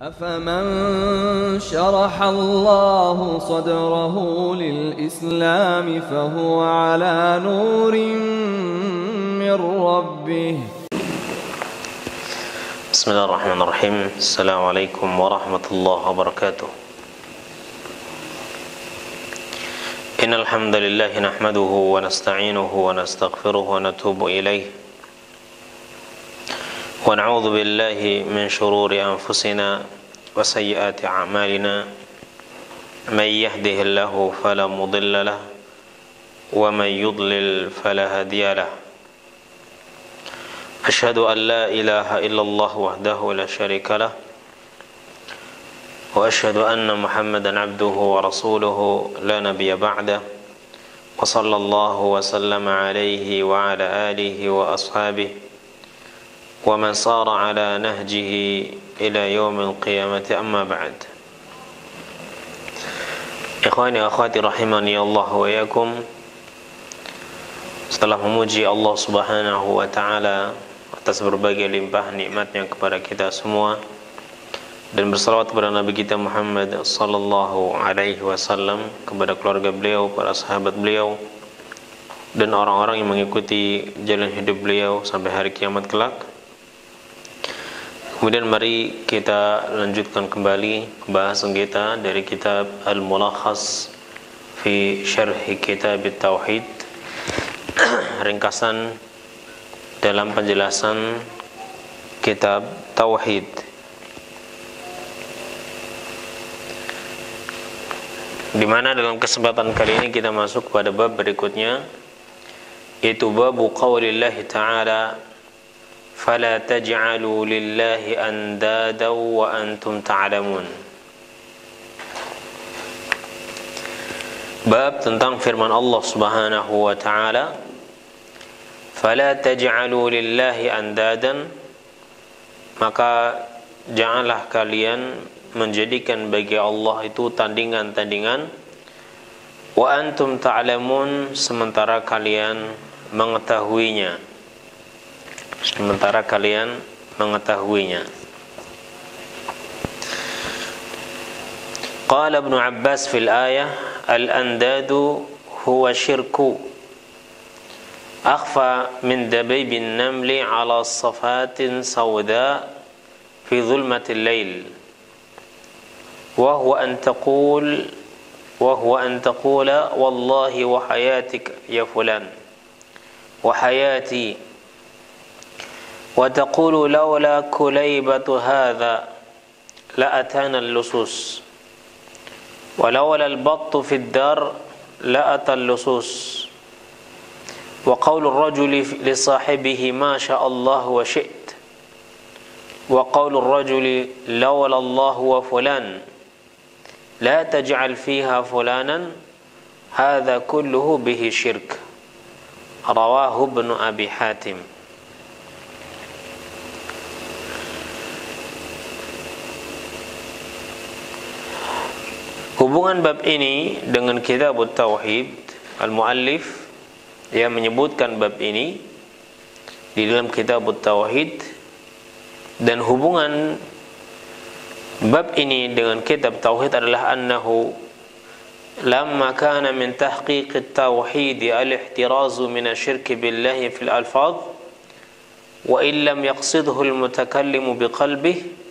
أفمن شرح الله صدره للإسلام فهو على نور من ربه. بسم الله الرحمن الرحيم. السلام عليكم ورحمة الله وبركاته. إن الحمد لله نحمده ونستعينه ونستغفره ونتوب إليه ونعوذ بالله من شرور أنفسنا وسيئات أعمالنا من يهده الله فلا مضل له ومن يضلل فلا هادي له. أشهد أن لا إله إلا الله وحده لا شريك له وأشهد أن محمدا عبده ورسوله لا نبي بعده وصلى الله وسلم عليه وعلى آله وأصحابه ومن صار على نهجه إلى يوم القيامة. أما بعد. Ikhwani akhwati rahimani Allah wa iyyakum. Setelah memuji Allah Subhanahu wa taala atas berbagai limpah nikmatnya kepada kita semua dan bersalawat kepada Nabi kita Muhammad sallallahu alaihi wasallam, kepada keluarga beliau, para sahabat beliau dan orang-orang yang mengikuti jalan hidup beliau sampai hari kiamat kelak. Kemudian mari kita lanjutkan kembali pembahasan kita dari kitab Al-Mulakhas fi Syarh Kitab At-Tauhid, ringkasan dalam penjelasan kitab Tauhid. Di mana dalam kesempatan kali ini kita masuk pada bab berikutnya, yaitu bab qaulillahi ta'ala فَلَا تَجْعَلُوا لِلَّهِ أَنْدَادًا وَأَنْتُمْ تَعْلَمُونَ. Bab tentang firman Allah Subhanahu wa taala, فَلَا تَجْعَلُوا لِلَّهِ أَنْدَادًا, maka janganlah kalian menjadikan bagi Allah itu tandingan-tandingan, wa antum ta'lamun, sementara kalian mengetahuinya. Qala Ibnu Abbas fil ayah, al-andadu huwa syirku akhfa min dabaybin namli ala safatin sawda fi dhulmatil lail wa huwa an taqula wallahi wa hayatik ya fulan wa hayati wa taqulu lawla kulaybatu hadha la atana al-lusus wa lawla al-battu fi ad-dar la ata al-lusus wa qawlu ar-rajuli li sahibihi ma sha Allah wa shi't wa qawlu ar-rajuli lawla Allah wa fulan la taj'al fiha fulanan hadha kulluhu bihi syirk. Rawahu Ibnu Abi Hatim. Hubungan bab ini dengan kitab Tauhid, al-muallif yang menyebutkan bab ini di dalam kitab Tauhid, dan hubungan bab ini dengan kitab Tauhid adalah annahu lamma kana min tahqiq at-tauhid al-ihtiraz min asy-syirk billahi fil alfaz wa in lam yaqsidhu al-mutakallim biqalbihi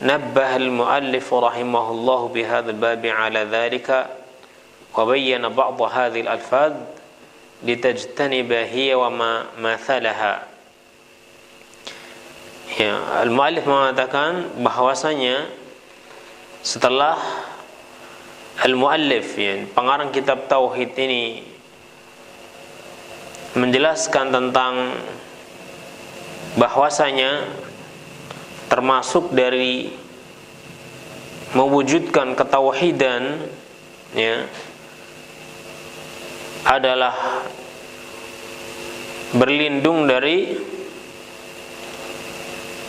نبه المؤلف رحمه الله بهذا الباب على ذلك وبين بعض هذه الألفاظ لتجتنب هي وما مثلها. Al-muallif mengatakan bahwasanya setelah al-muallif, pengarang kitab Tauhid ini, menjelaskan tentang bahwasanya termasuk dari mewujudkan ketauhidan adalah berlindung dari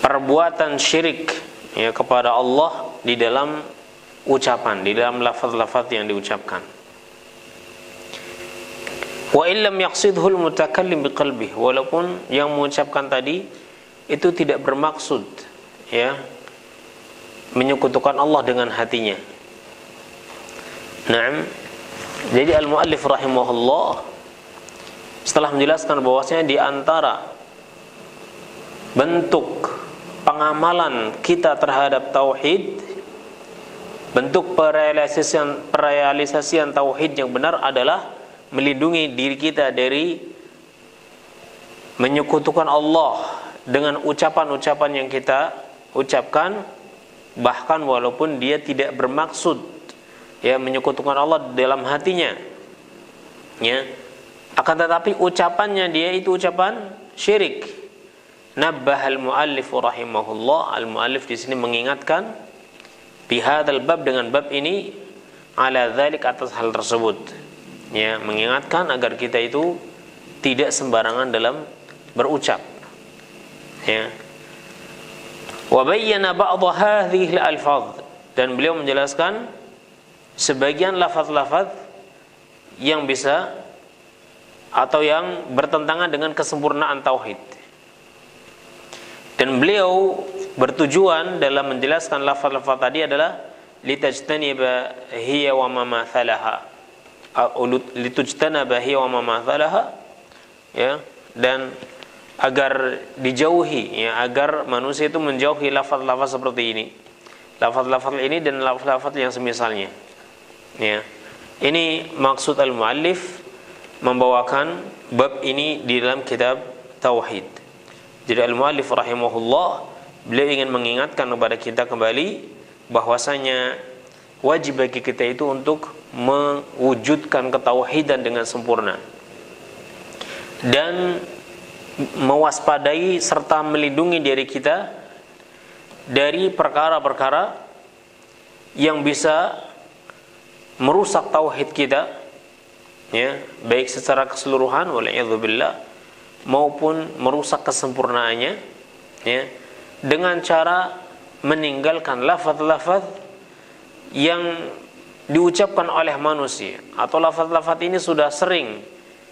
perbuatan syirik kepada Allah di dalam ucapan, di dalam lafaz-lafaz yang diucapkan. Wa illam yaqsidhu al-mutakallim biqalbihi, walaupun yang mengucapkan tadi itu tidak bermaksud menyekutukan Allah dengan hatinya. Naam. Jadi al-muallif rahimahullah setelah menjelaskan bahwasanya di antara bentuk pengamalan kita terhadap tauhid, bentuk perealisasian tauhid yang benar adalah melindungi diri kita dari menyekutukan Allah dengan ucapan-ucapan yang kita ucapkan, bahkan walaupun dia tidak bermaksud ya menyekutukan Allah dalam hatinya, ya, akan tetapi ucapannya dia itu ucapan syirik. Nabbahal muallif rahimahullah, al-muallif di sini mengingatkan bihadzal bab, dengan bab ini, ala dzalik, atas hal tersebut, ya, mengingatkan agar kita itu tidak sembarangan dalam berucap, ya. Wa bayyana ba'd hadhihi al-alfaz, dan beliau menjelaskan sebagian lafaz-lafaz yang bisa atau yang bertentangan dengan kesempurnaan tauhid. Dan beliau bertujuan dalam menjelaskan lafaz-lafaz tadi adalah litajtaniba hiya wa ma mathalaha, litujtanaba hiya wa ma mathalaha, ya, dan agar dijauhi, ya, agar manusia itu menjauhi lafaz-lafaz seperti ini, lafaz-lafaz ini dan lafaz-lafaz yang semisalnya, ya. Ini maksud al-muallif membawakan bab ini di dalam kitab tauhid. Jadi al-muallif rahimahullah, beliau ingin mengingatkan kepada kita kembali bahwasanya wajib bagi kita itu untuk mewujudkan ketauhidan dengan sempurna dan mewaspadai serta melindungi diri kita dari perkara-perkara yang bisa merusak tauhid kita, ya, baik secara keseluruhan wal'iyadzubillah maupun merusak kesempurnaannya, ya, dengan cara meninggalkan lafaz-lafaz yang diucapkan oleh manusia, atau lafaz-lafaz ini sudah sering,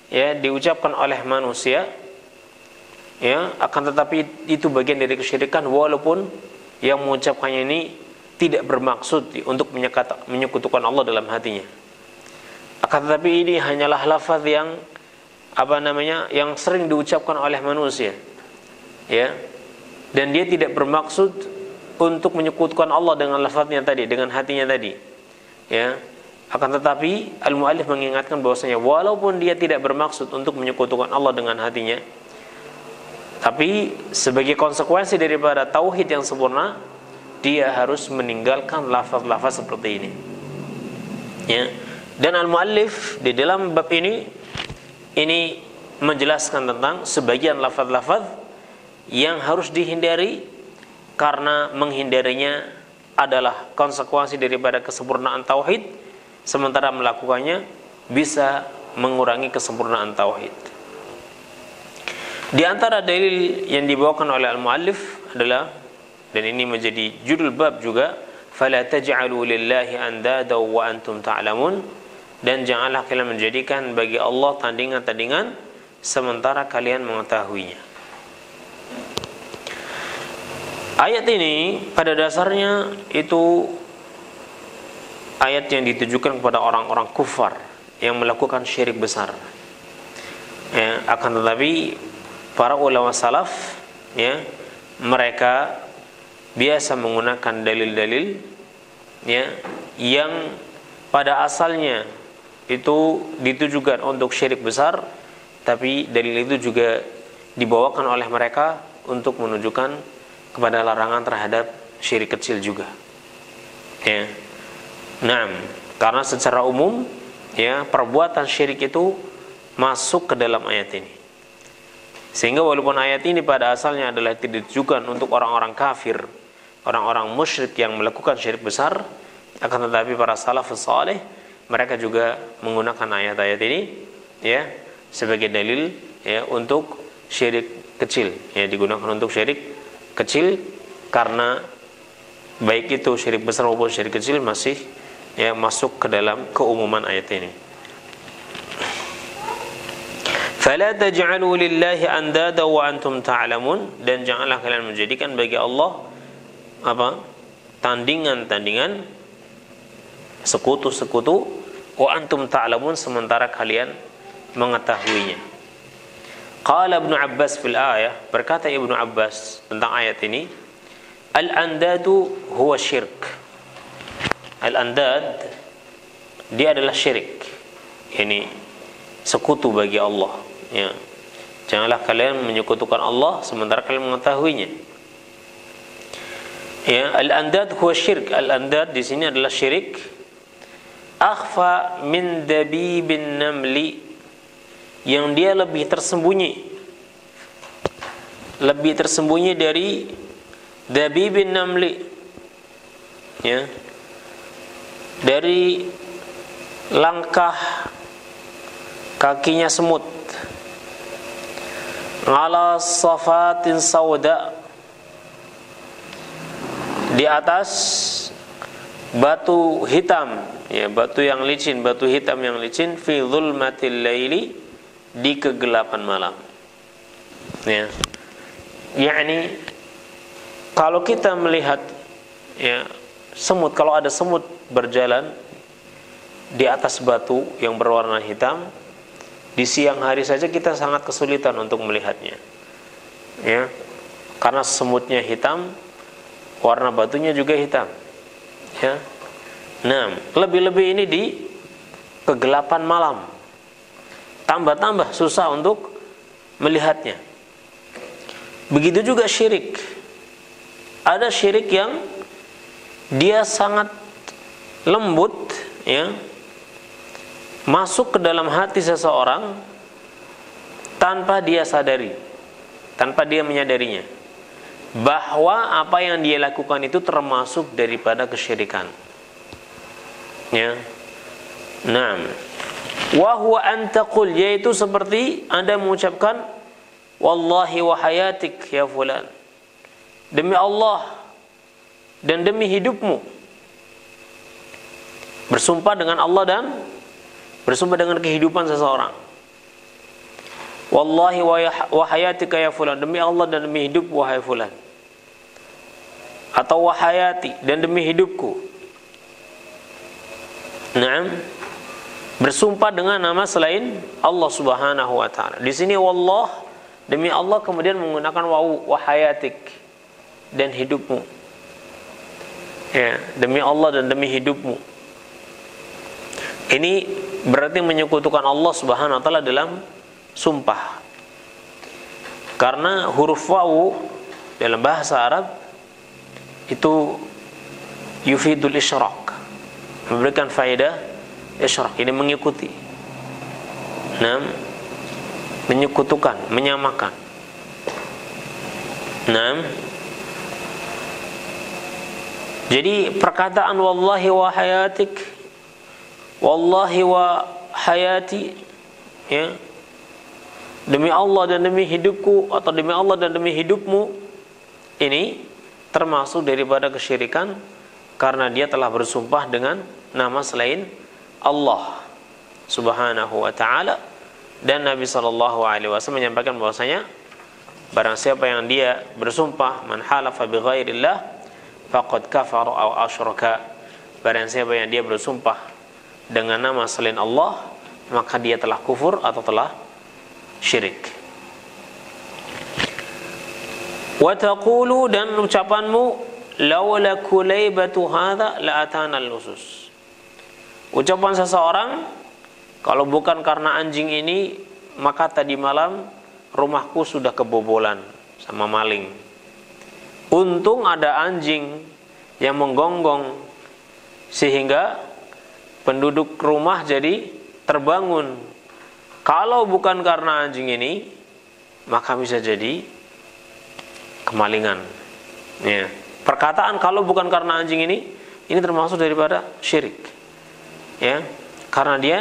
ya, diucapkan oleh manusia, ya, akan tetapi itu bagian dari kesyirikan walaupun yang mengucapkannya ini tidak bermaksud untuk menyekutukan Allah dalam hatinya. Akan tetapi ini hanyalah lafaz yang yang sering diucapkan oleh manusia, ya, dan dia tidak bermaksud untuk menyekutukan Allah dengan lafaznya tadi, dengan hatinya tadi, ya. Akan tetapi al-muallif mengingatkan bahwasanya walaupun dia tidak bermaksud untuk menyekutukan Allah dengan hatinya, tapi sebagai konsekuensi daripada tauhid yang sempurna, dia harus meninggalkan lafaz-lafaz seperti ini, ya. Dan al-muallif di dalam bab ini menjelaskan tentang sebagian lafaz-lafaz yang harus dihindari, karena menghindarinya adalah konsekuensi daripada kesempurnaan tauhid, sementara melakukannya bisa mengurangi kesempurnaan tauhid. Di antara dalil yang dibawakan oleh al-muallif adalah, dan ini menjadi judul bab juga, fala taj'alu lillahi andada wa antum ta'lamun, dan janganlah kalian menjadikan bagi Allah tandingan-tandingan sementara kalian mengetahuinya. Ayat ini pada dasarnya itu ayat yang ditujukan kepada orang-orang kufar yang melakukan syirik besar, ya, akan tetapi para ulama salaf, ya, mereka biasa menggunakan dalil-dalil, ya, yang pada asalnya itu ditujukan untuk syirik besar, tapi dalil itu juga dibawakan oleh mereka untuk menunjukkan kepada larangan terhadap syirik kecil juga, ya. Nah, karena secara umum, ya, perbuatan syirik itu masuk ke dalam ayat ini, sehingga walaupun ayat ini pada asalnya adalah ditujukan untuk orang-orang kafir, orang-orang musyrik yang melakukan syirik besar, akan tetapi para salafus saleh mereka juga menggunakan ayat-ayat ini, ya, sebagai dalil, ya, untuk syirik kecil, ya, digunakan untuk syirik kecil, karena baik itu syirik besar maupun syirik kecil masih, ya, masuk ke dalam keumuman ayat ini. Fala taj'alu lillahi andada wa antum ta'lamun, dan janganlah kalian menjadikan bagi Allah tandingan-tandingan, sekutu-sekutu, wa antum ta'lamun, sementara kalian mengetahuinya. Qala Ibnu Abbas fil ayah, berkata Ibnu Abbas tentang ayat ini, al-andadu huwa syirk. Al-andad, dia adalah syirik, ini sekutu bagi Allah, ya. Janganlah kalian menyekutukan Allah sementara kalian mengetahuinya. Ya, al-andad huwa syirk. Al-andad di sini adalah syirik. Akhfa min dabibin namli, yang dia lebih tersembunyi dari dabibin namli, ya, dari langkah kakinya semut, ala safatin sauda, di atas batu hitam, ya, batu yang licin, batu hitam yang licin, fi zulmatil laili, di kegelapan malam. Ya, yakni kalau kita melihat, ya, semut, kalau ada semut berjalan di atas batu yang berwarna hitam di siang hari saja, kita sangat kesulitan untuk melihatnya, ya, karena semutnya hitam, warna batunya juga hitam, ya. Nah, lebih-lebih ini di kegelapan malam, tambah-tambah susah untuk melihatnya. Begitu juga syirik. Ada syirik yang dia sangat lembut, ya, masuk ke dalam hati seseorang tanpa dia sadari, tanpa dia menyadarinya, bahwa apa yang dia lakukan itu termasuk daripada kesyirikan, ya. Nah, wa huwa an taqul, yaitu seperti Anda mengucapkan wallahi wa hayatik ya fulan, demi Allah dan demi hidupmu, bersumpah dengan Allah dan bersumpah dengan kehidupan seseorang. Wallahi wa hayatika ya fulan, demi Allah dan demi hidup wahai fulan. Atau wa hayati, dan demi hidupku. Naam, bersumpah dengan nama selain Allah Subhanahu wa taala. Di sini wallah, demi Allah, kemudian menggunakan wa hayatik, dan hidupmu. Ya, demi Allah dan demi hidupmu. Ini berarti menyekutukan Allah Subhanahu wa taala dalam sumpah. Karena huruf wawu dalam bahasa Arab itu yufidul isyrak, memberikan faedah isyrak, ini mengikuti. Nah, menyekutukan, menyamakan. Nah, jadi perkataan wallahi wa hayatik, wallahi wa hayati, ya, demi Allah dan demi hidupku, atau demi Allah dan demi hidupmu, ini termasuk daripada kesyirikan karena dia telah bersumpah dengan nama selain Allah Subhanahu wa taala. Dan Nabi sallallahu alaihi wasallam menyampaikan bahwasanya barang siapa yang dia bersumpah, man halafa bi ghairillah faqad kafara aw asyraka, barang siapa yang dia bersumpah dengan nama selain Allah, maka dia telah kufur atau telah syirik. Wa taqulu, dan ucapanmu, laula kulaybatu hadza la atana al-lusus. Ucapan seseorang, kalau bukan karena anjing ini, maka tadi malam rumahku sudah kebobolan sama maling. Untung ada anjing yang menggonggong sehingga penduduk rumah jadi terbangun. Kalau bukan karena anjing ini, maka bisa jadi kemalingan. Ya. Perkataan kalau bukan karena anjing ini termasuk daripada syirik. Ya, karena dia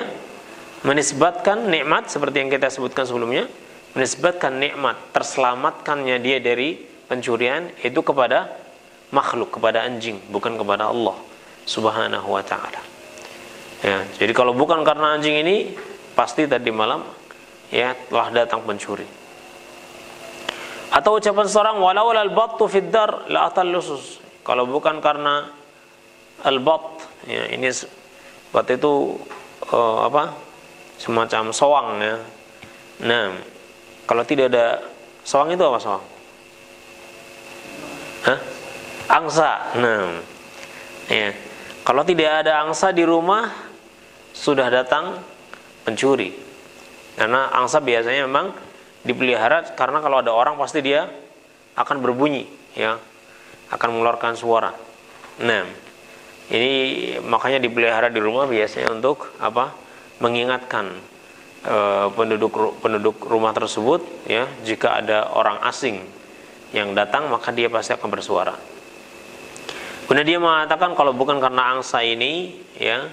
menisbatkan nikmat seperti yang kita sebutkan sebelumnya, menisbatkan nikmat terselamatkannya dia dari pencurian itu kepada makhluk, kepada anjing, bukan kepada Allah Subhanahu wa taala. Ya, jadi kalau bukan karena anjing ini, pasti tadi malam ya telah datang pencuri. Atau ucapan seorang walau lal battu fid dar la atal lusus, kalau bukan karena al-bat, ya, ini bat itu semacam soang, ya. Nah, kalau tidak ada soang itu apa soang? Hah? Angsa. Nah, ya. Kalau tidak ada angsa di rumah, sudah datang pencuri. Karena angsa biasanya memang dipelihara karena kalau ada orang pasti dia akan berbunyi, ya, akan mengeluarkan suara. Nah, ini makanya dipelihara di rumah biasanya untuk apa? Mengingatkan penduduk rumah tersebut, ya, jika ada orang asing yang datang maka dia pasti akan bersuara. Kemudian dia mengatakan kalau bukan karena angsa ini, ya,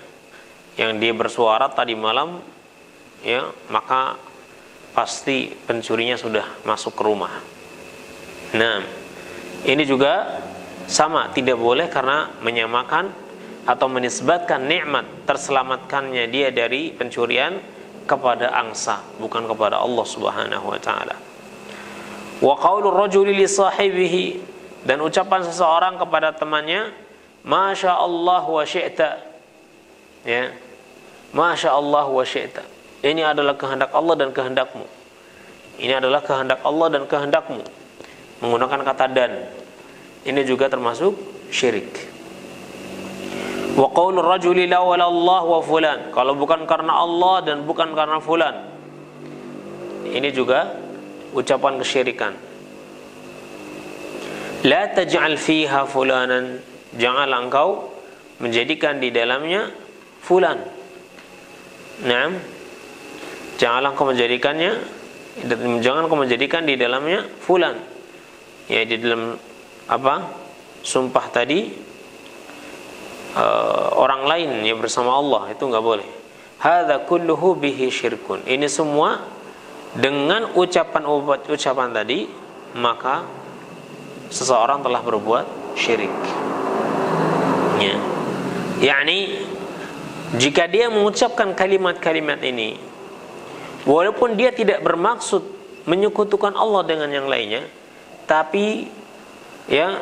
yang dia bersuara tadi malam, ya, maka pasti pencurinya sudah masuk ke rumah. Nah, ini juga sama, tidak boleh karena menyamakan atau menisbatkan nikmat terselamatkannya dia dari pencurian kepada angsa, bukan kepada Allah Subhanahu wa taala. Wa qaulur rajuli li sahibihi, dan ucapan seseorang kepada temannya, Masya Allah wa syi'ta, ya, Masya Allah wa syi'ta, ini adalah kehendak Allah dan kehendakmu. Ini adalah kehendak Allah dan kehendakmu, menggunakan kata dan. Ini juga termasuk syirik. Wa qaulur rajuli la wala Allah wa fulan, kalau bukan karena Allah dan bukan karena fulan, ini juga ucapan kesyirikan. La taj'al fiha fulanan, janganlah engkau menjadikan di dalamnya fulan. Naam, janganlah engkau menjadikannya, jangan engkau menjadikan di dalamnya fulan. Ya, di dalam apa? Sumpah tadi orang lain yang bersama Allah, itu enggak boleh. Hadza kulluhu bihi syirkun. Ini semua dengan ucapan tadi, maka seseorang telah berbuat syirik. Ya. Yakni jika dia mengucapkan kalimat-kalimat ini walaupun dia tidak bermaksud menyekutukan Allah dengan yang lainnya, tapi ya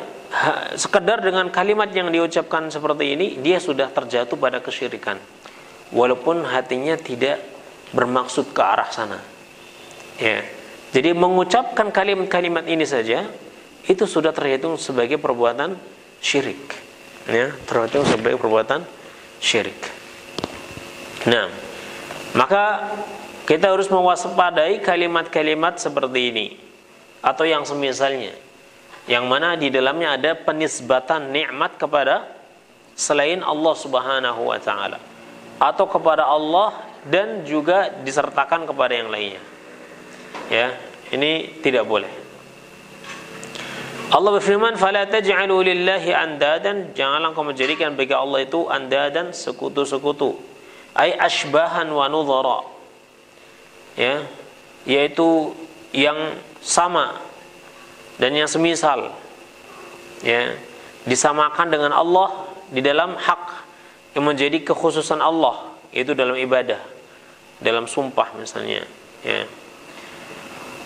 sekedar dengan kalimat yang diucapkan seperti ini dia sudah terjatuh pada kesyirikan walaupun hatinya tidak bermaksud ke arah sana. Ya. Jadi mengucapkan kalimat-kalimat ini saja itu sudah terhitung sebagai perbuatan syirik, ya, terhitung sebagai perbuatan syirik. Nah, maka kita harus mewaspadai kalimat-kalimat seperti ini atau yang semisalnya, yang mana di dalamnya ada penisbatan nikmat kepada selain Allah Subhanahu wa taala atau kepada Allah dan juga disertakan kepada yang lainnya. Ya, ini tidak boleh. Allah berfirman, "Fala taj'alu lillahi andadan", janganlah kamu menjadikan bagi Allah itu andadan, sekutu-sekutu. Ai ashbahan wa nudhara. Ya, yaitu yang sama dan yang semisal. Ya, disamakan dengan Allah di dalam hak yang menjadi kekhususan Allah, itu dalam ibadah, dalam sumpah misalnya, ya.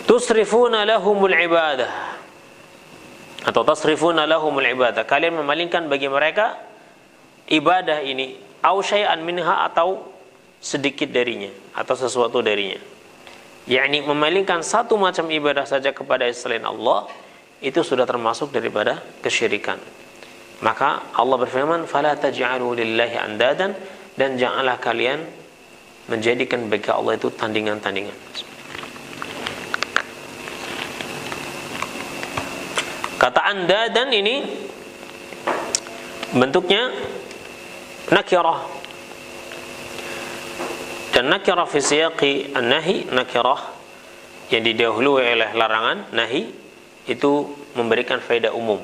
Tusrifuna lahumul ibadah, atau tasrifuna lahumul ibadah, kalian memalingkan bagi mereka ibadah ini, au syai'an minha, atau sedikit darinya atau sesuatu darinya. Yakni memalingkan satu macam ibadah saja kepada selain Allah, itu sudah termasuk daripada kesyirikan. Maka Allah berfirman, fala taj'alu lillahi andadan, dan janganlah kalian menjadikan bagi Allah itu tandingan-tandingan. Kata andadan ini bentuknya nakirah, dan nakirah fi siyaqi an-nahi, nakirah yang didahului oleh larangan nahi itu memberikan faedah umum.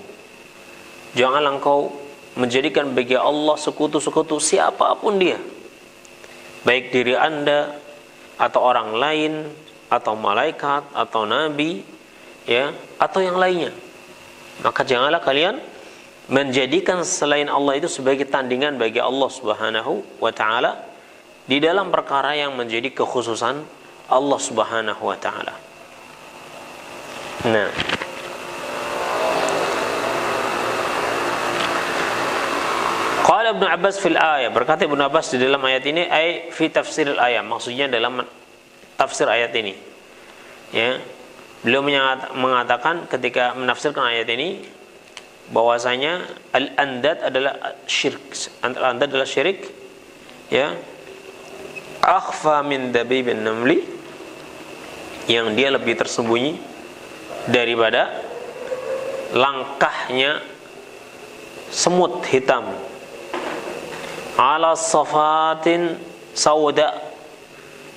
Janganlah engkau menjadikan bagi Allah sekutu-sekutu siapapun dia, baik diri anda atau orang lain atau malaikat atau nabi, ya, atau yang lainnya. Maka janganlah kalian menjadikan selain Allah itu sebagai tandingan bagi Allah Subhanahu wa taala di dalam perkara yang menjadi kekhususan Allah Subhanahu wa taala. Nah, Qala Ibnu Abbas fil ayat, berkata Ibnu Abbas di dalam ayat ini, ay fi tafsiril ayat, maksudnya dalam tafsir ayat ini. Ya. Beliau mengatakan ketika menafsirkan ayat ini bahwasanya al-andad adalah syirik. Al-andad adalah syirik, ya. Akhfa min dabibin namli, yang dia lebih tersembunyi daripada langkahnya semut hitam. Ala safatin sauda,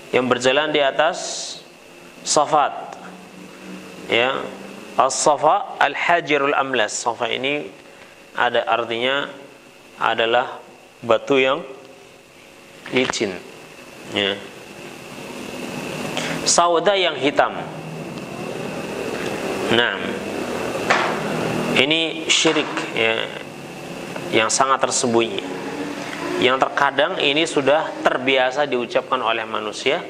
yang berjalan di atas safat, ya. As-safa al-hajirul amlas. Safa ini ada artinya adalah batu yang licin, ya. Sauda yang hitam. Nah, ini syirik, ya, yang sangat tersembunyi, yang terkadang ini sudah terbiasa diucapkan oleh manusia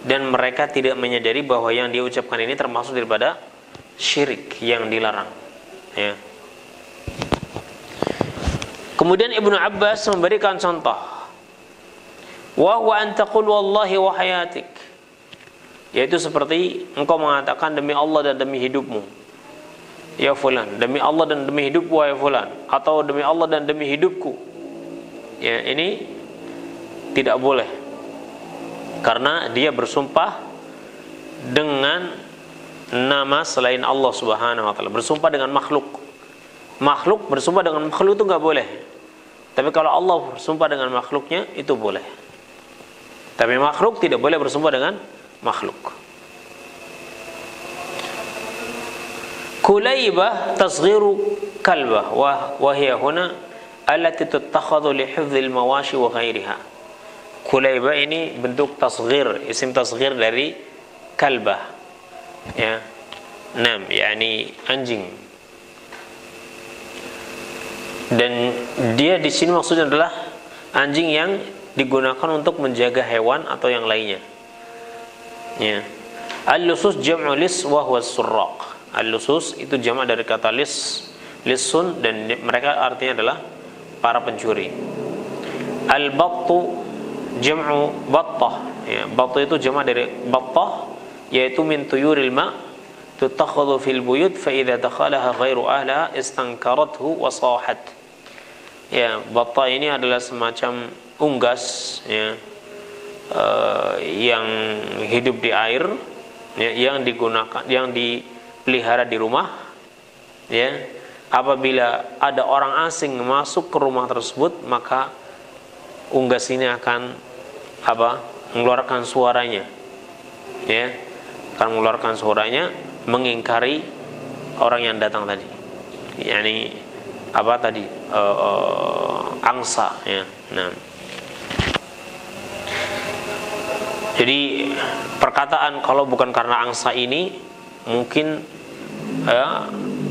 dan mereka tidak menyadari bahwa yang dia ucapkan ini termasuk daripada syirik yang dilarang, ya. Kemudian Ibnu Abbas memberikan contoh, wa huwa an taqul wallahi wa hayatik, yaitu seperti engkau mengatakan demi Allah dan demi hidupmu, ya fulan, demi Allah dan demi hidupku ya fulan, atau demi Allah dan demi hidupku. Ya, ini tidak boleh, karena dia bersumpah dengan nama selain Allah Subhanahu wa taala, bersumpah dengan makhluk. Makhluk bersumpah dengan makhluk itu enggak boleh. Tapi kalau Allah bersumpah dengan makhluknya itu boleh. Tapi makhluk tidak boleh bersumpah dengan makhluk. Kulaibah tasghiru kalbah wa hiya huna allati tuttakhadhu li hifdzil mawashi wa ghairiha. Kulaibah ini bentuk tasghir, isim tasghir dari kalbah, ya. Nam, yakni anjing. Dan dia di sini maksudnya adalah anjing yang digunakan untuk menjaga hewan atau yang lainnya, ya. Al-lusus jam'u lis wa huwa as-surraq. Al-lusus itu jamak dari kata lisun, dan mereka artinya adalah para pencuri. Al-battu jam'u battah, ya. Battu itu jamak dari battah, yaitu min tuyuril ma tutakhadhu fil buyut fa idza dakhalaha ghairu ahliha istankarathu wa sahat. Ya, battah ini adalah semacam unggas, ya, yang hidup di air, ya, yang digunakan, yang dipelihara di rumah, ya. Apabila ada orang asing masuk ke rumah tersebut, maka unggas ini akan mengeluarkan suaranya, ya, akan mengeluarkan suaranya mengingkari orang yang datang tadi, yakni angsa, ya. Nah, jadi perkataan kalau bukan karena angsa ini mungkin, ya,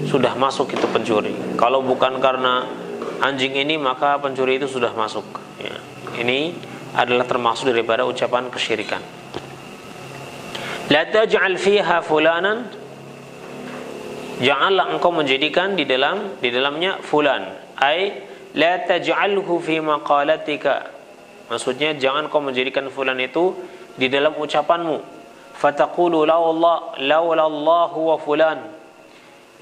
sudah masuk itu pencuri. Kalau bukan karena anjing ini maka pencuri itu sudah masuk, ya. Ini adalah termasuk daripada ucapan kesyirikan. La taj'al fiha fulanan, janganlah engkau menjadikan di dalamnya fulan, ai la taj'alhu fi maqalatika, maksudnya jangan kau menjadikan fulan itu di dalam ucapanmu. Fataqulu laulallahu wa fulan,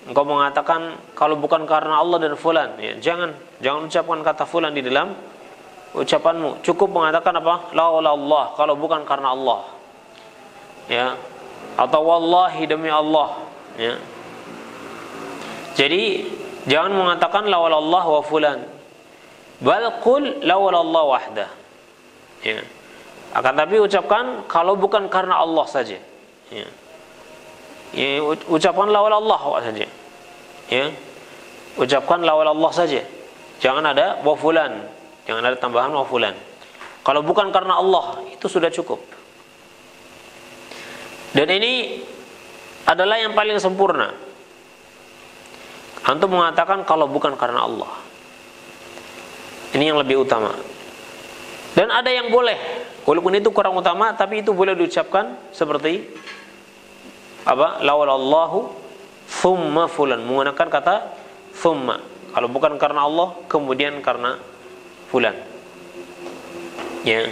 engkau mengatakan kalau bukan karena Allah dan fulan, ya, jangan ucapkan kata fulan di dalam ucapanmu. Cukup mengatakan apa? Laulallah, kalau bukan karena Allah, ya, atau wallahi, demi Allah, ya. Jadi jangan mengatakan laulallah wa fulan, bal qul laulallah wahdah, ya. Akan tapi ucapkan kalau bukan karena Allah saja, ya. Ya, ucapkan laulallah saja, ya. Ucapkan laulallah saja, jangan ada wa fulan, jangan ada tambahan wa fulan. Kalau bukan karena Allah itu sudah cukup. Dan ini adalah yang paling sempurna. Antum mengatakan kalau bukan karena Allah, ini yang lebih utama. Dan ada yang boleh, walaupun itu kurang utama, tapi itu boleh diucapkan seperti laulallahu thumma fulan, menggunakan kata thumma. Kalau bukan karena Allah, kemudian karena fulan. Ya.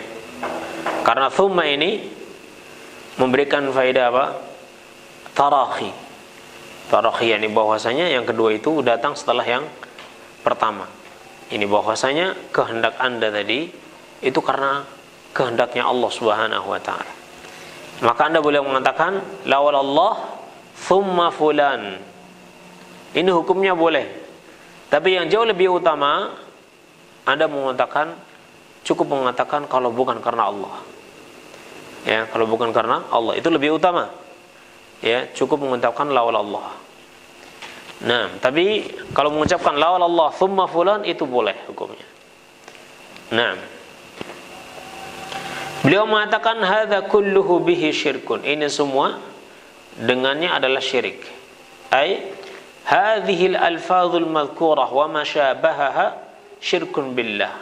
Karena thumma ini memberikan faedah apa? Tarakhi. Tarakhi yakni bahwasanya yang kedua itu datang setelah yang pertama. Ini bahwasanya kehendak Anda tadi itu karena kehendaknya Allah Subhanahu wa taala. Maka Anda boleh mengatakan lawal Allah thumma fulan. Ini hukumnya boleh. Tapi yang jauh lebih utama Anda mengatakan, cukup mengatakan kalau bukan karena Allah. Ya, kalau bukan karena Allah itu lebih utama. Ya, cukup mengucapkan lawal Allah. Nah, tapi kalau mengucapkan lawal Allah thumma fulan itu boleh hukumnya. Nah, beliau mengatakan hadza kulluhu bihi syirkun. Ini semua dengannya adalah syirik. Ai hadhihi al-alfazul madhkurah wa ma syabahaha syirkun billah.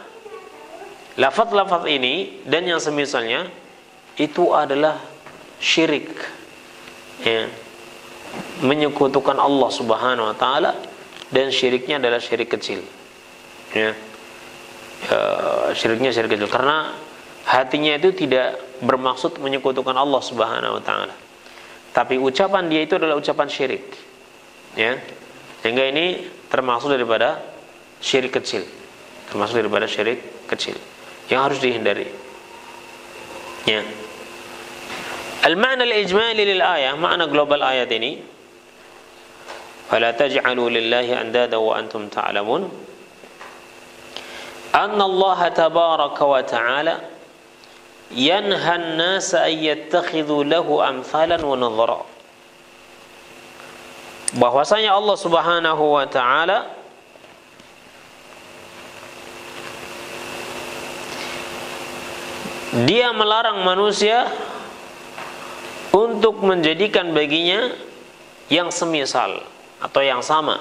Lafaz-lafaz ini dan yang semisalnya itu adalah syirik. Ya. Menyekutukan Allah Subhanahu wa taala, dan syiriknya adalah syirik kecil. Ya. Syiriknya syirik kecil karena hatinya itu tidak bermaksud menyekutukan Allah Subhanahu wa taala. Tapi ucapan dia itu adalah ucapan syirik. Ya. Sehingga ini termasuk daripada syirik kecil. Termasuk daripada syirik kecil yang harus dihindari. Ya. Al-ma'na al-ijmali lil ayah, makna global ayat ini, fala taj'alu lillahi andada wa antum ta'lamun, anna Allah tabaraka wa ta'ala yanha an-nasa an yattakhidhu lahu amthalan wa nadhara. Bahwasanya Allah Subhanahu wa ta'ala dia melarang manusia untuk menjadikan baginya yang semisal atau yang sama.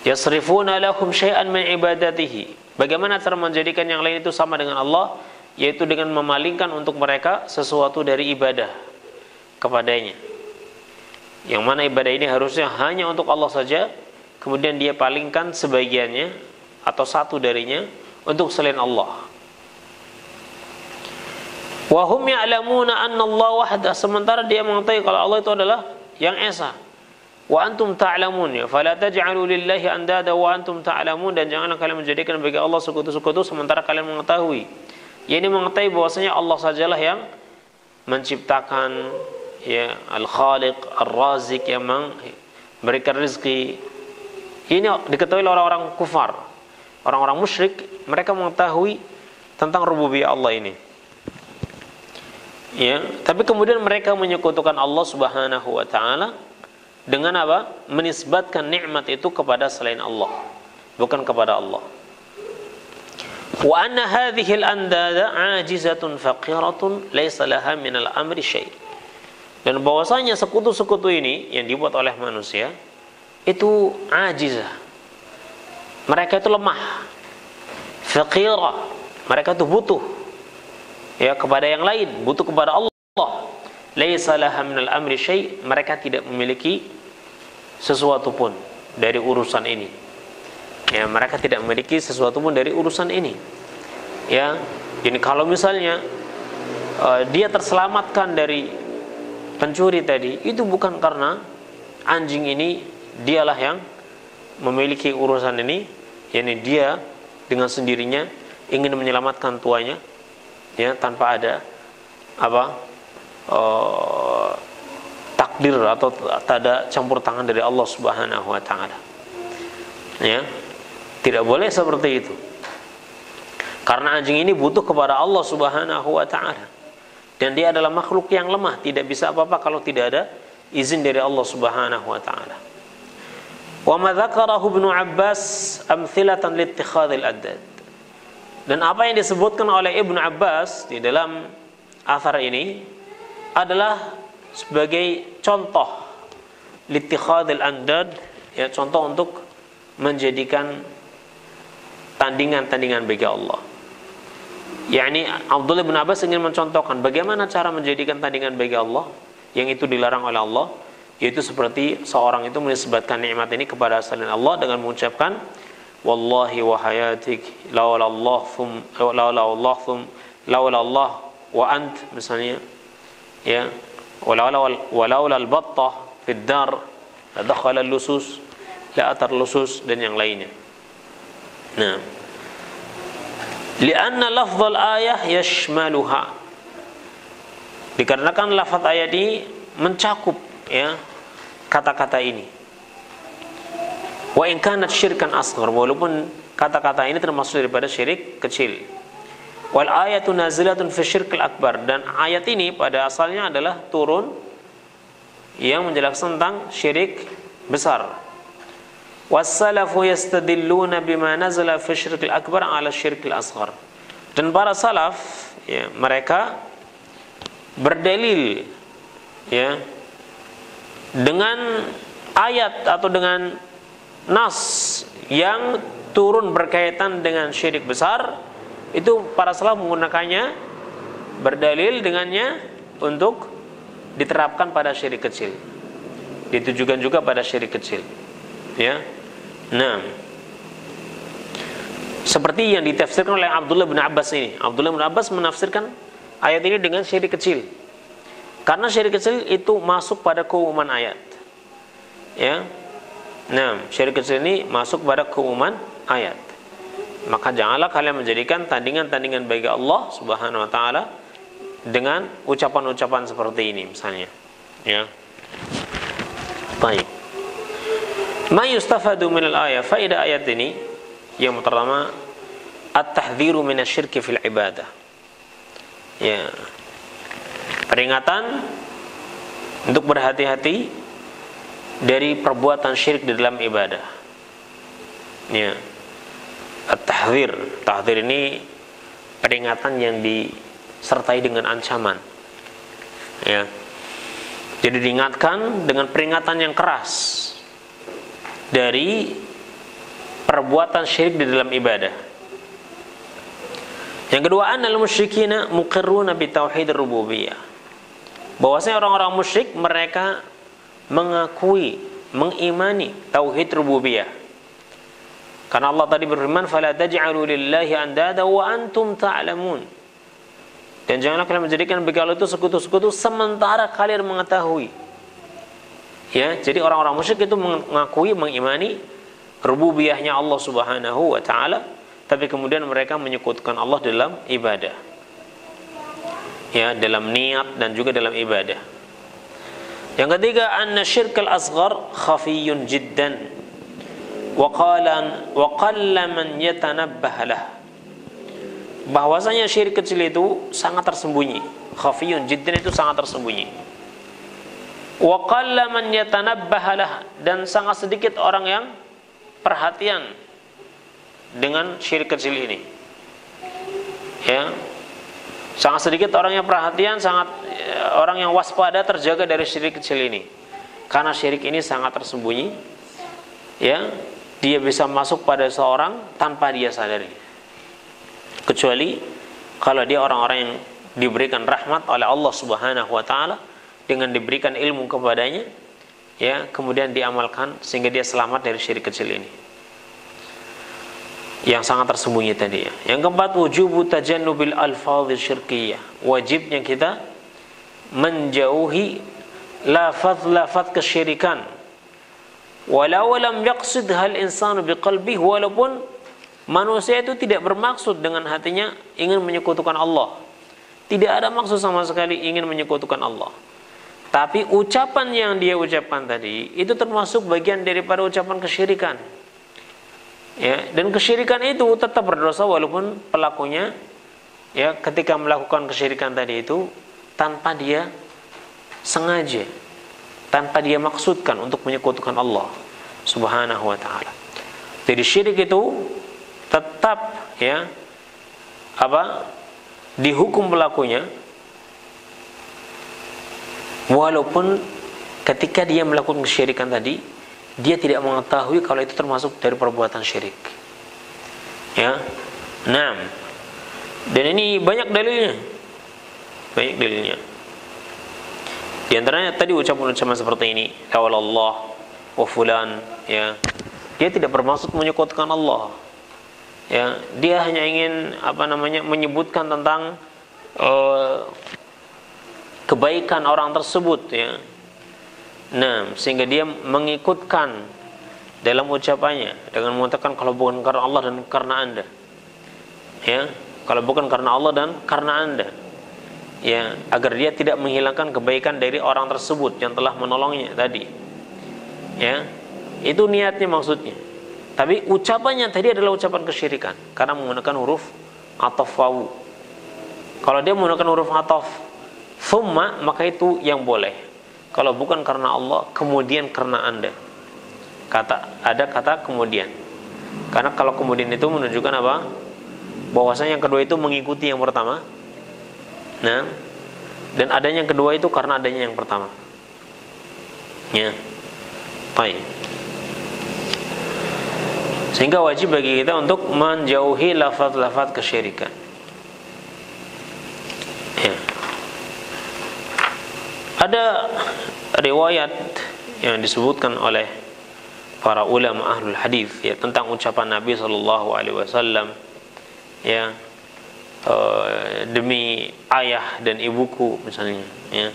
Yasrifuna lahum syai'an min ibadatihi. Bagaimana cara menjadikan yang lain itu sama dengan Allah? Yaitu dengan memalingkan untuk mereka sesuatu dari ibadah kepadanya. Yang mana ibadah ini harusnya hanya untuk Allah saja, kemudian dia palingkan sebagiannya atau satu darinya untuk selain Allah. Wa hum ya'lamuna anna Allah wahdah, sementara dia mengetahui kalau Allah itu adalah yang esa. Wa antum ta'lamun, ya fala taj'alu lillahi andada wa antum ta'lamun, dan janganlah kalian menjadikan bagi Allah sekutu-sekutu sementara kalian mengetahui. Ya, ini mengetahui bahwasanya Allah sajalah yang menciptakan, ya, al-Khaliq, ar-Razik, yang memberikan rezeki. Ini diketahui oleh orang-orang kufar. Orang-orang musyrik, mereka mengetahui tentang rububiyah Allah ini. Ya, tapi kemudian mereka menyekutukan Allah Subhanahu wa taala dengan apa? Menisbatkan nikmat itu kepada selain Allah, bukan kepada Allah. Wa anna hadhihi al-andada 'ajizatun faqiratun laysa laha min al-amri syai'. Dan bahwasanya sekutu-sekutu ini yang dibuat oleh manusia itu ajizah. Mereka itu lemah. Faqirah. Mereka itu butuh, ya, kepada yang lain, butuh kepada Allah. Laisa laha minal amri syai', mereka tidak memiliki sesuatu pun dari urusan ini. Ya, mereka tidak memiliki sesuatu pun dari urusan ini. Ya, jadi kalau misalnya dia terselamatkan dari pencuri tadi, itu bukan karena anjing ini dialah yang memiliki urusan ini, yakni dia dengan sendirinya ingin menyelamatkan tuanya, ya, tanpa ada takdir atau tak ada campur tangan dari Allah Subhanahu wa taala. Ya, tidak boleh seperti itu. Karena anjing ini butuh kepada Allah Subhanahu wa taala. Dan dia adalah makhluk yang lemah, tidak bisa apa-apa kalau tidak ada izin dari Allah Subhanahu wa taala. Wa ma dzakarahu Ibnu Abbas amthilatan liittikhadil addad. Dan apa yang disebutkan oleh Ibnu Abbas di dalam athar ini adalah sebagai contoh liittikhadil andad, ya, contoh untuk menjadikan tandingan-tandingan bagi Allah. yakni Abdullah bin Abbas ingin mencontohkan bagaimana cara menjadikan tandingan bagi Allah yang itu dilarang oleh Allah, yaitu seperti seorang itu menisbatkan nikmat ini kepada selain Allah dengan mengucapkan wallahi wa hayatik laula Allah wa ant, misalnya, ya, walaula al-battah fid dar la dakhala al-lusus la atar lusus, dan yang lainnya. Nah, lianna lafzul ayah yashmaluha, dikarenakan lafaz ayat ini mencakup, ya, kata-kata ini. Wa in kanat syirkan asghar, walaupun kata-kata ini termasuk daripada syirik kecil. Wal ayatu nazilatun fi syirkil akbar, dan ayat ini pada asalnya adalah turun yang menjelaskan tentang syirik besar. Wassalafu yastadilluna bima nazala fi syirkil akbar ala syirkil asghar, dan para salaf, ya, mereka berdalil, ya, dengan ayat atau dengan nas yang turun berkaitan dengan syirik besar. Itu para salaf menggunakannya, berdalil dengannya untuk diterapkan pada syirik kecil, ditujukan juga pada syirik kecil, ya. Nah, seperti yang ditafsirkan oleh Abdullah bin Abbas ini. Abdullah bin Abbas menafsirkan ayat ini dengan syirik kecil, karena syirik kecil itu masuk pada keumuman ayat, ya. Nah, syirik kecil ini masuk pada keumuman ayat. Maka janganlah kalian menjadikan tandingan-tandingan bagi Allah Subhanahu wa taala dengan ucapan-ucapan seperti ini, misalnya, ya. Baik. Ma yustafadu min al-ayah, faedah ayat ini yang pertama, at-tahdhiru min asy-syirki fil ibadah. Ya. Peringatan untuk berhati-hati dari perbuatan syirik di dalam ibadah. Ya. At-tahdhir, tahdhir ini peringatan yang disertai dengan ancaman. Ya. Jadi diingatkan dengan peringatan yang keras dari perbuatan syirik di dalam ibadah. Yang kedua, annal musyrikina muqirruna bi tauhid rububiyah. Bahwasanya orang-orang musyrik mereka mengakui, mengimani tauhid rububiyah. Karena Allah tadi berfirman, "Fala taj'alu lillahi andada wa antum ta'lamun." Dan janganlah kalian menjadikan bagi Allah itu sekutu-sekutu sementara kalian mengetahui. Ya, jadi orang-orang musyrik itu mengakui, mengimani rububiyahnya Allah Subhanahu wa taala, tapi kemudian mereka menyekutukan Allah dalam ibadah. Ya, dalam niat dan juga dalam ibadah. Yang ketiga, anna syirkal asghar khafiyun jiddan wa qalla man yatanabbah lah. Bahwasanya syirik kecil itu sangat tersembunyi. Khafiyun jiddan itu sangat tersembunyi. Wa qalla man yatanabbah lah, dan sangat sedikit orang yang perhatian dengan syirik kecil ini. Ya. Sangat sedikit orang yang perhatian, orang yang waspada terjaga dari syirik kecil ini. Karena syirik ini sangat tersembunyi. Ya, dia bisa masuk pada seorang tanpa dia sadari. Kecuali kalau dia orang-orang yang diberikan rahmat oleh Allah Subhanahu wa taala dengan diberikan ilmu kepadanya, ya, kemudian diamalkan sehingga dia selamat dari syirik kecil ini yang sangat tersembunyi tadi, ya. Yang keempat, wujubu tajannubil alfadhiz syirkiyah. Wajibnya kita menjauhi lafaz-lafaz kesyirikan. Walau lam yaqsid hal insanu biqalbih, walaupun manusia itu tidak bermaksud dengan hatinya ingin menyekutukan Allah. Tidak ada maksud sama sekali ingin menyekutukan Allah. Tapi ucapan yang dia ucapkan tadi itu termasuk bagian daripada ucapan kesyirikan. Ya, dan kesyirikan itu tetap berdosa walaupun pelakunya, ya, ketika melakukan kesyirikan tadi itu tanpa dia sengaja, tanpa dia maksudkan untuk menyekutukan Allah Subhanahu wa taala. Jadi syirik itu tetap, ya, dihukum pelakunya walaupun ketika dia melakukan kesyirikan tadi dia tidak mengetahui kalau itu termasuk dari perbuatan syirik. Ya. Nah, dan ini banyak dalilnya. Banyak dalilnya. Di antaranya tadi ucapan-ucapan seperti ini, "Lawallah wa fulan", ya. Di dia tidak bermaksud menyekutukan Allah. Ya, dia hanya ingin menyebutkan tentang kebaikan orang tersebut, ya. Nah, sehingga dia mengikutkan dalam ucapannya dengan mengatakan kalau bukan karena Allah dan karena Anda. Ya, kalau bukan karena Allah dan karena Anda. Ya, agar dia tidak menghilangkan kebaikan dari orang tersebut yang telah menolongnya tadi. Ya. Itu niatnya, maksudnya. Tapi ucapannya tadi adalah ucapan kesyirikan karena menggunakan huruf ataf wawu. Kalau dia menggunakan huruf ataf thumma, maka itu yang boleh. Kalau bukan karena Allah, kemudian karena Anda. Ada kata kemudian. Karena kalau kemudian itu menunjukkan apa? Bahwasanya yang kedua itu mengikuti yang pertama. Nah, dan adanya yang kedua itu karena adanya yang pertama. Ya. Baik. Sehingga wajib bagi kita untuk menjauhi lafaz-lafaz kesyirikan. Ya. Ada riwayat yang disebutkan oleh para ulama ahlul hadis, ya, tentang ucapan Nabi sallallahu alaihi wasallam, ya, demi ayah dan ibuku misalnya, ya.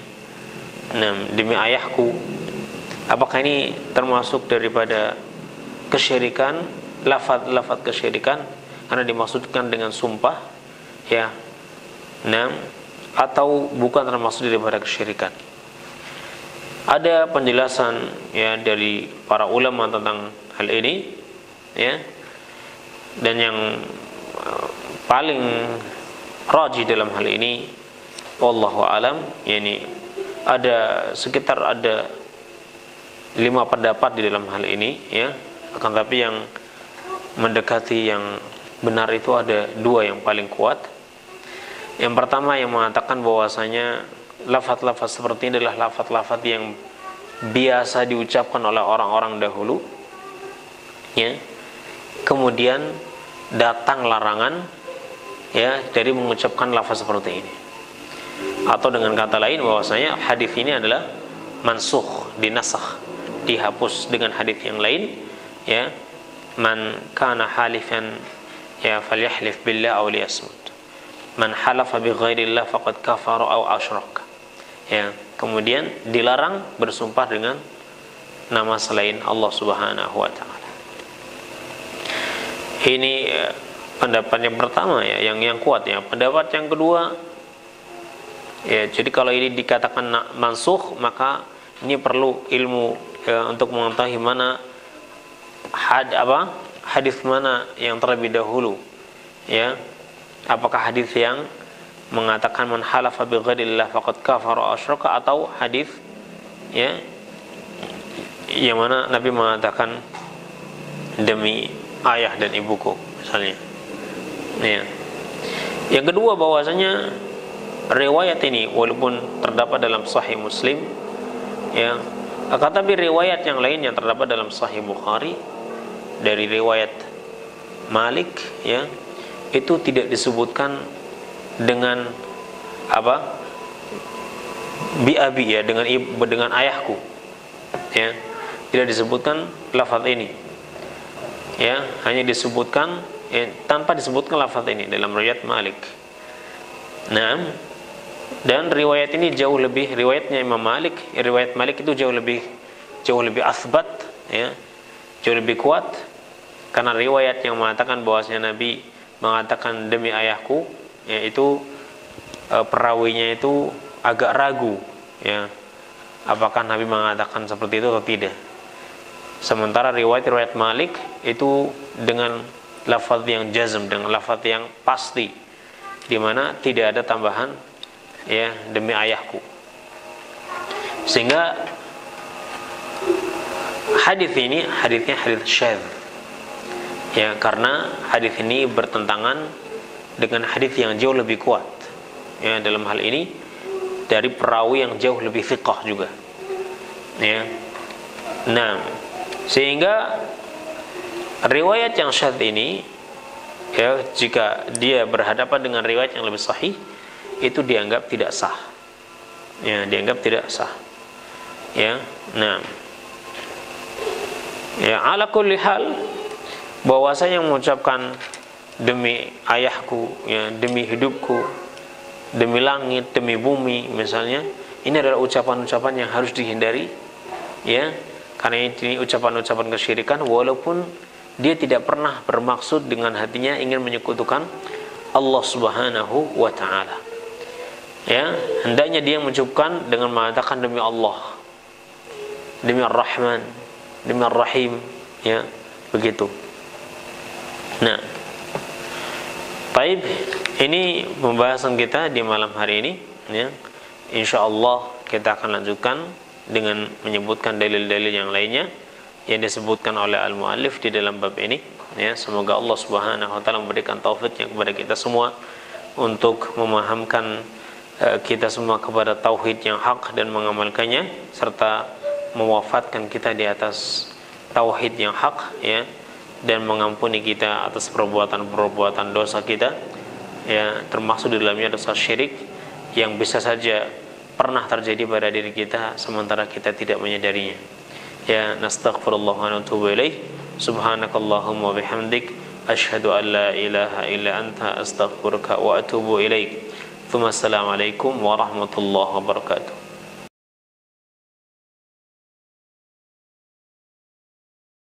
Nah, demi ayahku. Apakah ini termasuk daripada kesyirikan, lafaz kesyirikan karena dimaksudkan dengan sumpah, ya. Nah, atau bukan termasuk daripada kesyirikan? Ada penjelasan, ya, dari para ulama tentang hal ini, ya. Dan yang paling rajih dalam hal ini, wallahu alam, yakni ada sekitar 5 pendapat di dalam hal ini, ya. Akan tapi yang mendekati yang benar itu ada 2 yang paling kuat. Yang pertama yang mengatakan bahwasanya lafaz-lafaz seperti ini adalah lafaz-lafaz yang biasa diucapkan oleh orang-orang dahulu, ya. Kemudian datang larangan, ya, dari mengucapkan lafaz seperti ini. Atau dengan kata lain bahwasanya hadis ini adalah mansukh, dinasakh, dihapus dengan hadis yang lain, ya. Man kana halifan, ya, falyahlif billah aw liyasmut. Man halafa bi ghairillah faqad kafara aw asyraka. Ya, kemudian dilarang bersumpah dengan nama selain Allah Subhanahu wa taala. Ini pendapat yang pertama, ya, yang kuat, ya. Pendapat yang kedua, ya, jadi kalau ini dikatakan mansukh, maka ini perlu ilmu, ya, untuk mengetahui mana hadis mana yang terlebih dahulu, ya. Apakah hadis yang mengatakan man halafa bi ghairillah faqad kafara asyraka, atau hadis, ya, yang mana Nabi mengatakan demi ayah dan ibuku misalnya, ya. Yang kedua bahwasanya riwayat ini walaupun terdapat dalam Sahih Muslim, ya, akan tapi riwayat yang lain yang terdapat dalam Sahih Bukhari dari riwayat Malik, ya, itu tidak disebutkan dengan bi abi, ya, dengan ayahku, ya. Tidak disebutkan lafaz ini, ya, hanya disebutkan, ya, tanpa disebutkan lafaz ini dalam riwayat Malik. Nah, dan riwayat ini jauh lebih, riwayatnya Imam Malik, riwayat Malik itu jauh lebih asbat, ya, jauh lebih kuat, karena riwayat yang mengatakan bahwasanya Nabi mengatakan demi ayahku, yaitu perawinya itu agak ragu, ya, apakah Nabi mengatakan seperti itu atau tidak. Sementara riwayat Malik itu dengan lafaz yang jazm, dengan lafaz yang pasti, di mana tidak ada tambahan, ya, demi ayahku. Sehingga hadis ini hadisnya hadis syadz, ya, karena hadis ini bertentangan dengan hadis yang jauh lebih kuat, ya, dalam hal ini dari perawi yang jauh lebih thiqah juga, ya. Nah, sehingga riwayat yang syadz ini, ya, jika dia berhadapan dengan riwayat yang lebih sahih, itu dianggap tidak sah, ya, dianggap tidak sah, ya. Nah, Ya, ala kulli hal, bahwasanya mengucapkan demi ayahku, ya, demi hidupku, demi langit, demi bumi misalnya, ini adalah ucapan-ucapan yang harus dihindari, ya, karena ini ucapan-ucapan kesyirikan, walaupun dia tidak pernah bermaksud dengan hatinya ingin menyekutukan Allah Subhanahu wa taala. Ya, hendaknya dia mengucapkan dengan mengatakan demi Allah, demi Ar-Rahman, demi Ar-Rahim, ya, begitu. Nah, baik, ini pembahasan kita di malam hari ini, ya. Insyaallah kita akan lanjutkan dengan menyebutkan dalil-dalil yang lainnya yang disebutkan oleh al-muallif di dalam bab ini, ya. Semoga Allah Subhanahu wa taala memberikan taufiknya kepada kita semua untuk memahamkan kita semua kepada tauhid yang hak dan mengamalkannya, serta mewafatkan kita di atas tauhid yang hak, ya, dan mengampuni kita atas perbuatan-perbuatan dosa kita, ya, termasuk di dalamnya dosa syirik yang bisa saja pernah terjadi pada diri kita sementara kita tidak menyadarinya. Ya, nastaghfirullah wa natubu ilaih. Subhanakallahumma bihamdik asyhadu an la ilaha illa anta astaghfiruka wa atubu ilaik. Assalamualaikum warahmatullahi wabarakatuh.